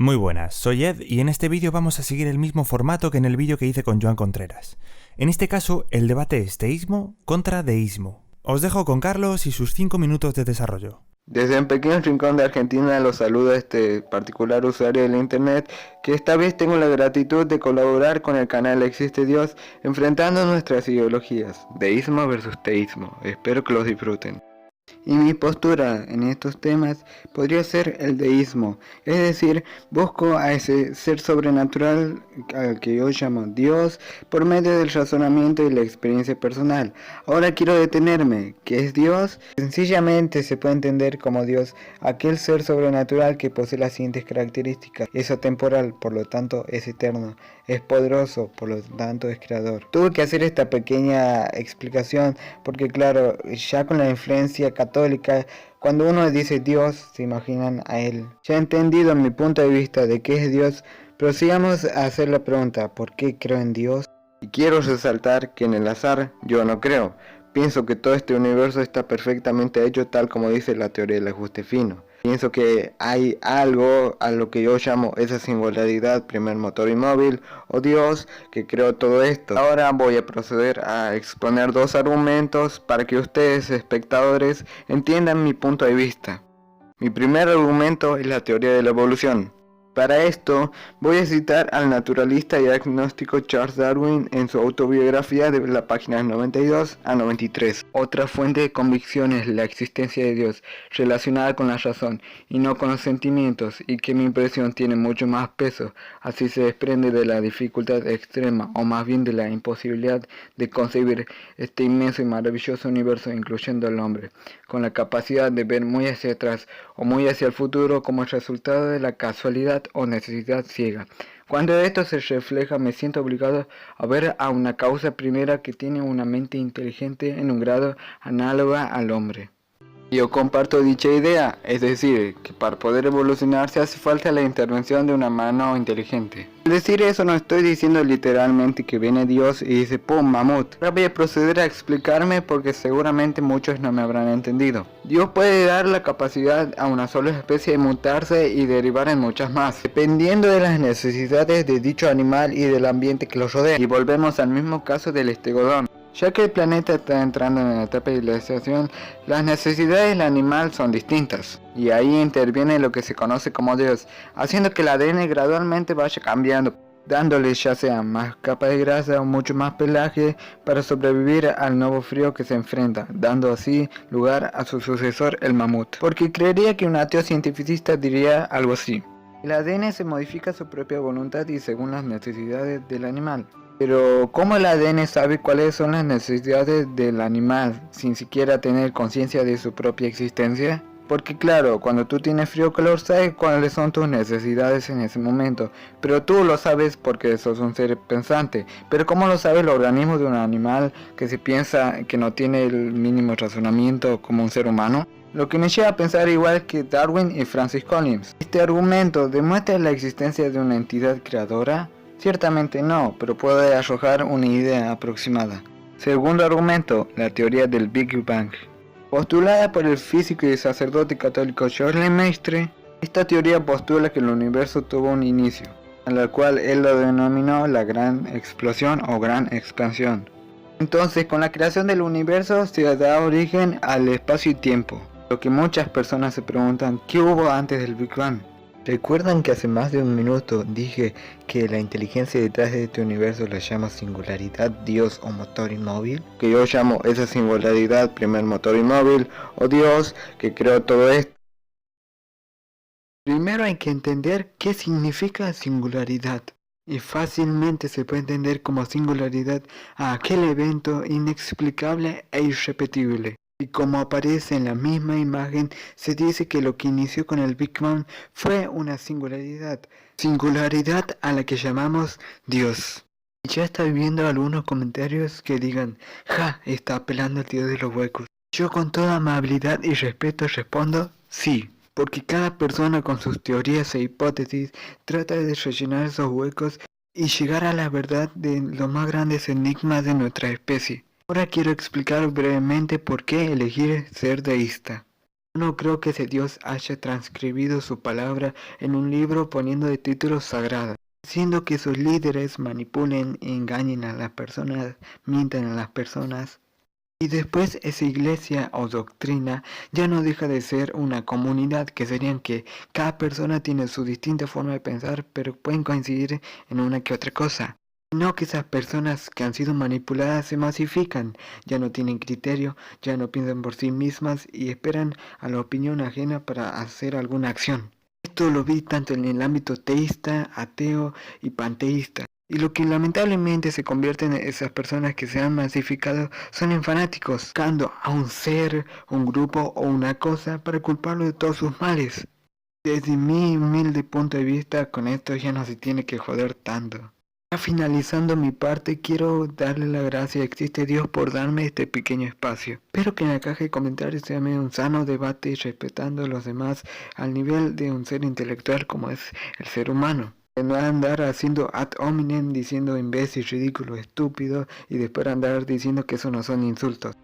Muy buenas, soy Ed y en este vídeo vamos a seguir el mismo formato que en el vídeo que hice con Joan Contreras. En este caso, el debate es teísmo contra deísmo. Os dejo con Carlos y sus 5 minutos de desarrollo. Desde un pequeño rincón de Argentina los saluda este particular usuario del internet, que esta vez tengo la gratitud de colaborar con el canal Existe Dios, enfrentando nuestras ideologías, deísmo versus teísmo. Espero que los disfruten. Y mi postura en estos temas podría ser el deísmo, es decir, busco a ese ser sobrenatural al que yo llamo Dios por medio del razonamiento y la experiencia personal. Ahora quiero detenerme. ¿Qué es Dios? Sencillamente se puede entender como Dios aquel ser sobrenatural que posee las siguientes características: es atemporal, por lo tanto es eterno; es poderoso, por lo tanto es creador. Tuve que hacer esta pequeña explicación porque claro, ya con la influencia católica, cuando uno dice Dios, se imaginan a él. Ya he entendido mi punto de vista de qué es Dios, prosigamos a hacer la pregunta: ¿por qué creo en Dios? Y quiero resaltar que en el azar yo no creo. Pienso que todo este universo está perfectamente hecho tal como dice la teoría del ajuste fino. Pienso que hay algo a lo que yo llamo esa singularidad, primer motor inmóvil, o Dios, que creó todo esto. Ahora voy a proceder a exponer dos argumentos para que ustedes, espectadores, entiendan mi punto de vista. Mi primer argumento es la teoría de la evolución. Para esto voy a citar al naturalista y agnóstico Charles Darwin en su autobiografía de la página 92 a 93. Otra fuente de convicción es la existencia de Dios, relacionada con la razón y no con los sentimientos, y que mi impresión tiene mucho más peso, así se desprende de la dificultad extrema, o más bien de la imposibilidad de concebir este inmenso y maravilloso universo, incluyendo al hombre, con la capacidad de ver muy hacia atrás o muy hacia el futuro como el resultado de la casualidad o necesidad ciega. Cuando esto se refleja, me siento obligado a ver a una causa primera que tiene una mente inteligente en un grado análoga al hombre. Yo comparto dicha idea, es decir, que para poder evolucionar se hace falta la intervención de una mano inteligente. Al decir eso no estoy diciendo literalmente que viene Dios y dice ¡pum! Mamut. Ahora voy a proceder a explicarme porque seguramente muchos no me habrán entendido. Dios puede dar la capacidad a una sola especie de mutarse y derivar en muchas más, dependiendo de las necesidades de dicho animal y del ambiente que lo rodea. Y volvemos al mismo caso del estegodón. Ya que el planeta está entrando en la etapa de glaciación, las necesidades del animal son distintas, y ahí interviene lo que se conoce como Dios, haciendo que el ADN gradualmente vaya cambiando, dándole ya sea más capa de grasa o mucho más pelaje para sobrevivir al nuevo frío que se enfrenta, dando así lugar a su sucesor, el mamut. Porque creería que un ateo cientificista diría algo así: el ADN se modifica a su propia voluntad y según las necesidades del animal. Pero ¿cómo el ADN sabe cuáles son las necesidades del animal sin siquiera tener conciencia de su propia existencia? Porque claro, cuando tú tienes frío o calor sabes cuáles son tus necesidades en ese momento, pero tú lo sabes porque sos un ser pensante. Pero ¿cómo lo sabe el organismo de un animal que se piensa que no tiene el mínimo razonamiento como un ser humano? Lo que me lleva a pensar igual que Darwin y Francis Collins. ¿Este argumento demuestra la existencia de una entidad creadora? Ciertamente no, pero puede arrojar una idea aproximada. Segundo argumento, la teoría del Big Bang. Postulada por el físico y sacerdote católico George Lemaitre, esta teoría postula que el universo tuvo un inicio, a la cual él lo denominó la gran explosión o gran expansión. Entonces, con la creación del universo se da origen al espacio y tiempo. Lo que muchas personas se preguntan: ¿qué hubo antes del Big Bang? ¿Recuerdan que hace más de un minuto dije que la inteligencia detrás de este universo la llamo singularidad, Dios o motor inmóvil? Que yo llamo esa singularidad primer motor inmóvil o Dios que creó todo esto. Primero hay que entender qué significa singularidad. Y fácilmente se puede entender como singularidad a aquel evento inexplicable e irrepetible. Y como aparece en la misma imagen, se dice que lo que inició con el Big Bang fue una singularidad a la que llamamos Dios. Y ya estoy viendo algunos comentarios que digan: ¡ja! Está apelando al tío de los huecos. Yo con toda amabilidad y respeto respondo: sí. Porque cada persona con sus teorías e hipótesis trata de rellenar esos huecos y llegar a la verdad de los más grandes enigmas de nuestra especie. Ahora quiero explicar brevemente por qué elegir ser deísta. No creo que ese Dios haya transcribido su palabra en un libro poniendo de títulos sagrados, haciendo que sus líderes manipulen y engañen a las personas, mientan a las personas. Y después esa iglesia o doctrina ya no deja de ser una comunidad, que serían que cada persona tiene su distinta forma de pensar, pero pueden coincidir en una que otra cosa. No, que esas personas que han sido manipuladas se masifican, ya no tienen criterio, ya no piensan por sí mismas y esperan a la opinión ajena para hacer alguna acción. Esto lo vi tanto en el ámbito teísta, ateo y panteísta. Y lo que lamentablemente se convierten en esas personas que se han masificado son en fanáticos, buscando a un ser, un grupo o una cosa para culparlo de todos sus males. Desde mi humilde punto de vista, con esto ya no se tiene que joder tanto. Ya finalizando mi parte, quiero darle la gracia a Existe Dios por darme este pequeño espacio. Espero que en la caja de comentarios se llame un sano debate y respetando a los demás al nivel de un ser intelectual como es el ser humano. No andar haciendo ad hominem diciendo imbécil, ridículo, estúpido y después andar diciendo que eso no son insultos.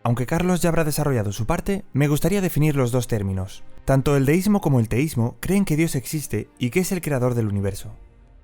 Aunque Carlos ya habrá desarrollado su parte, me gustaría definir los dos términos. Tanto el deísmo como el teísmo creen que Dios existe y que es el creador del universo.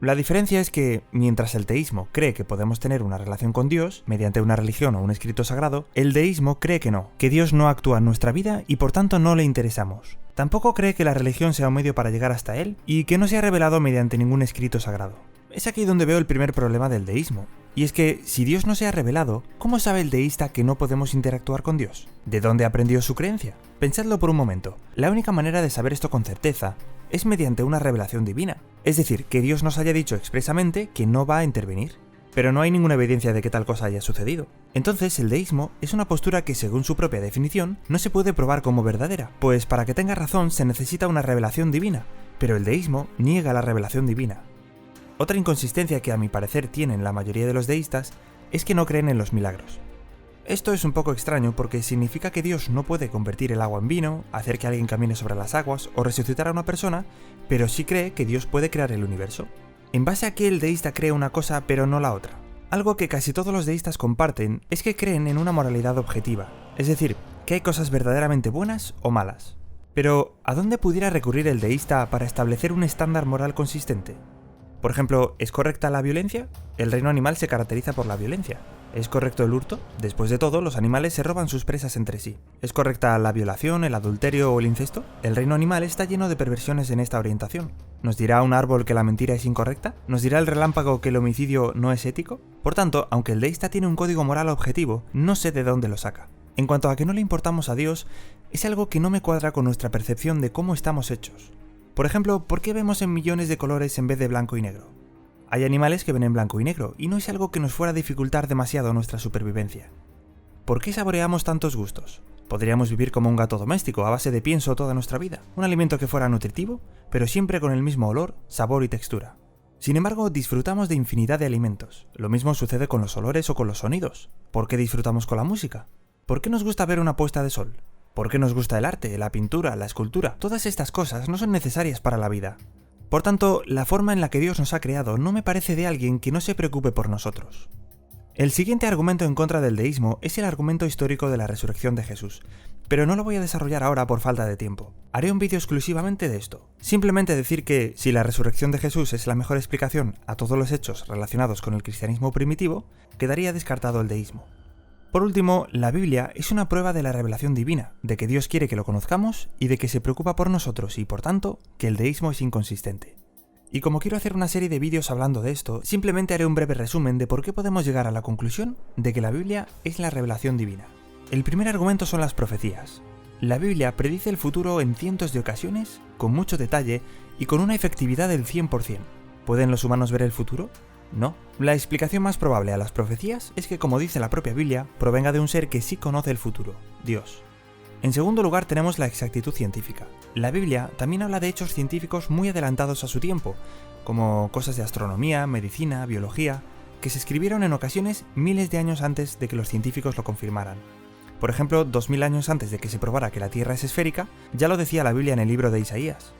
La diferencia es que, mientras el teísmo cree que podemos tener una relación con Dios, mediante una religión o un escrito sagrado, el deísmo cree que no, que Dios no actúa en nuestra vida y por tanto no le interesamos. Tampoco cree que la religión sea un medio para llegar hasta Él y que no sea revelado mediante ningún escrito sagrado. Es aquí donde veo el primer problema del deísmo. Y es que, si Dios no se ha revelado, ¿cómo sabe el deísta que no podemos interactuar con Dios? ¿De dónde aprendió su creencia? Pensadlo por un momento. La única manera de saber esto con certeza es mediante una revelación divina. Es decir, que Dios nos haya dicho expresamente que no va a intervenir. Pero no hay ninguna evidencia de que tal cosa haya sucedido. Entonces, el deísmo es una postura que, según su propia definición, no se puede probar como verdadera, pues para que tenga razón se necesita una revelación divina, pero el deísmo niega la revelación divina. Otra inconsistencia que a mi parecer tienen la mayoría de los deístas es que no creen en los milagros. Esto es un poco extraño porque significa que Dios no puede convertir el agua en vino, hacer que alguien camine sobre las aguas o resucitar a una persona, pero sí cree que Dios puede crear el universo. ¿En base a qué el deísta cree una cosa pero no la otra? Algo que casi todos los deístas comparten es que creen en una moralidad objetiva, es decir, que hay cosas verdaderamente buenas o malas. Pero, ¿a dónde pudiera recurrir el deísta para establecer un estándar moral consistente? Por ejemplo, ¿es correcta la violencia? El reino animal se caracteriza por la violencia. ¿Es correcto el hurto? Después de todo, los animales se roban sus presas entre sí. ¿Es correcta la violación, el adulterio o el incesto? El reino animal está lleno de perversiones en esta orientación. ¿Nos dirá un árbol que la mentira es incorrecta? ¿Nos dirá el relámpago que el homicidio no es ético? Por tanto, aunque el deísta tiene un código moral objetivo, no sé de dónde lo saca. En cuanto a que no le importamos a Dios, es algo que no me cuadra con nuestra percepción de cómo estamos hechos. Por ejemplo, ¿por qué vemos en millones de colores en vez de blanco y negro? Hay animales que ven en blanco y negro, y no es algo que nos fuera a dificultar demasiado nuestra supervivencia. ¿Por qué saboreamos tantos gustos? Podríamos vivir como un gato doméstico, a base de pienso toda nuestra vida, un alimento que fuera nutritivo, pero siempre con el mismo olor, sabor y textura. Sin embargo, disfrutamos de infinidad de alimentos. Lo mismo sucede con los olores o con los sonidos. ¿Por qué disfrutamos con la música? ¿Por qué nos gusta ver una puesta de sol? ¿Por qué nos gusta el arte, la pintura, la escultura? Todas estas cosas no son necesarias para la vida. Por tanto, la forma en la que Dios nos ha creado no me parece de alguien que no se preocupe por nosotros. El siguiente argumento en contra del deísmo es el argumento histórico de la resurrección de Jesús, pero no lo voy a desarrollar ahora por falta de tiempo. Haré un vídeo exclusivamente de esto. Simplemente decir que, si la resurrección de Jesús es la mejor explicación a todos los hechos relacionados con el cristianismo primitivo, quedaría descartado el deísmo. Por último, la Biblia es una prueba de la revelación divina, de que Dios quiere que lo conozcamos y de que se preocupa por nosotros y, por tanto, que el deísmo es inconsistente. Y como quiero hacer una serie de vídeos hablando de esto, simplemente haré un breve resumen de por qué podemos llegar a la conclusión de que la Biblia es la revelación divina. El primer argumento son las profecías. La Biblia predice el futuro en cientos de ocasiones, con mucho detalle y con una efectividad del 100%. ¿Pueden los humanos ver el futuro? No. La explicación más probable a las profecías es que, como dice la propia Biblia, provenga de un ser que sí conoce el futuro, Dios. En segundo lugar tenemos la exactitud científica. La Biblia también habla de hechos científicos muy adelantados a su tiempo, como cosas de astronomía, medicina, biología, que se escribieron en ocasiones miles de años antes de que los científicos lo confirmaran. Por ejemplo, 2000 años antes de que se probara que la Tierra es esférica, ya lo decía la Biblia en el libro de Isaías.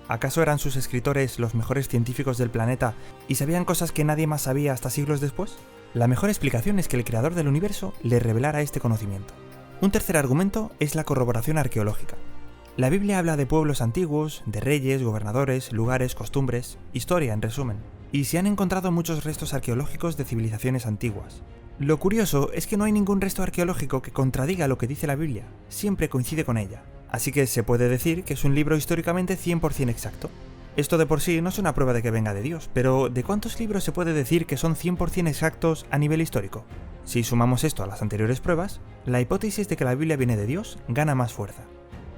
¿Acaso eran sus escritores los mejores científicos del planeta y sabían cosas que nadie más sabía hasta siglos después? La mejor explicación es que el creador del universo le revelara este conocimiento. Un tercer argumento es la corroboración arqueológica. La Biblia habla de pueblos antiguos, de reyes, gobernadores, lugares, costumbres, historia en resumen, y se han encontrado muchos restos arqueológicos de civilizaciones antiguas. Lo curioso es que no hay ningún resto arqueológico que contradiga lo que dice la Biblia, siempre coincide con ella, así que se puede decir que es un libro históricamente 100% exacto. Esto de por sí no es una prueba de que venga de Dios, pero ¿de cuántos libros se puede decir que son 100% exactos a nivel histórico? Si sumamos esto a las anteriores pruebas, la hipótesis de que la Biblia viene de Dios gana más fuerza.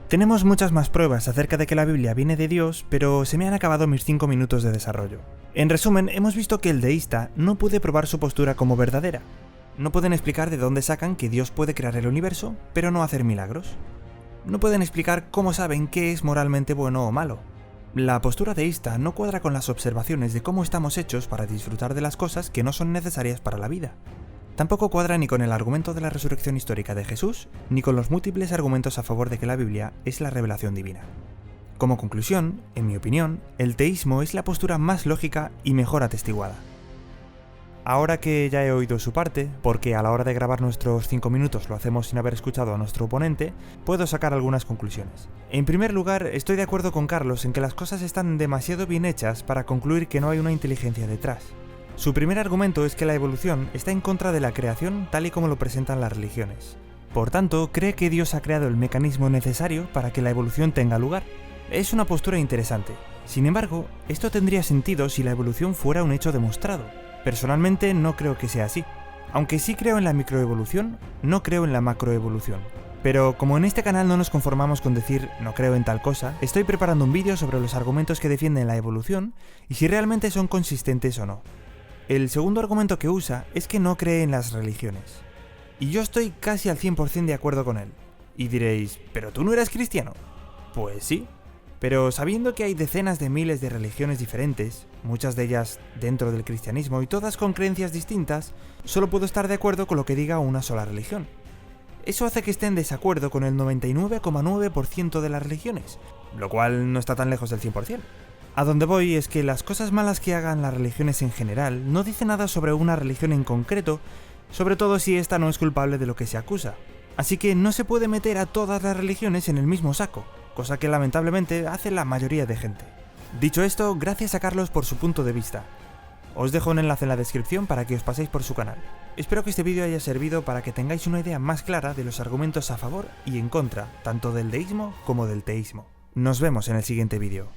Tenemos muchas más pruebas acerca de que la Biblia viene de Dios, pero se me han acabado mis 5 minutos de desarrollo. En resumen, hemos visto que el deísta no puede probar su postura como verdadera. No pueden explicar de dónde sacan que Dios puede crear el universo, pero no hacer milagros. No pueden explicar cómo saben qué es moralmente bueno o malo. La postura deísta no cuadra con las observaciones de cómo estamos hechos para disfrutar de las cosas que no son necesarias para la vida. Tampoco cuadra ni con el argumento de la resurrección histórica de Jesús, ni con los múltiples argumentos a favor de que la Biblia es la revelación divina. Como conclusión, en mi opinión, el teísmo es la postura más lógica y mejor atestiguada. Ahora que ya he oído su parte, porque a la hora de grabar nuestros 5 minutos lo hacemos sin haber escuchado a nuestro oponente, puedo sacar algunas conclusiones. En primer lugar, estoy de acuerdo con Carlos en que las cosas están demasiado bien hechas para concluir que no hay una inteligencia detrás. Su primer argumento es que la evolución está en contra de la creación tal y como lo presentan las religiones. Por tanto, cree que Dios ha creado el mecanismo necesario para que la evolución tenga lugar. Es una postura interesante. Sin embargo, esto tendría sentido si la evolución fuera un hecho demostrado. Personalmente no creo que sea así. Aunque sí creo en la microevolución, no creo en la macroevolución. Pero como en este canal no nos conformamos con decir no creo en tal cosa, estoy preparando un vídeo sobre los argumentos que defienden la evolución y si realmente son consistentes o no. El segundo argumento que usa es que no cree en las religiones. Y yo estoy casi al 100% de acuerdo con él. Y diréis, ¿pero tú no eres cristiano? Pues sí. Pero sabiendo que hay decenas de miles de religiones diferentes, muchas de ellas dentro del cristianismo y todas con creencias distintas, solo puedo estar de acuerdo con lo que diga una sola religión. Eso hace que esté en desacuerdo con el 99,9% de las religiones, lo cual no está tan lejos del 100%. A donde voy es que las cosas malas que hagan las religiones en general no dicen nada sobre una religión en concreto, sobre todo si ésta no es culpable de lo que se acusa. Así que no se puede meter a todas las religiones en el mismo saco, cosa que lamentablemente hace la mayoría de gente. Dicho esto, gracias a Carlos por su punto de vista. Os dejo un enlace en la descripción para que os paséis por su canal. Espero que este vídeo haya servido para que tengáis una idea más clara de los argumentos a favor y en contra, tanto del deísmo como del teísmo. Nos vemos en el siguiente vídeo.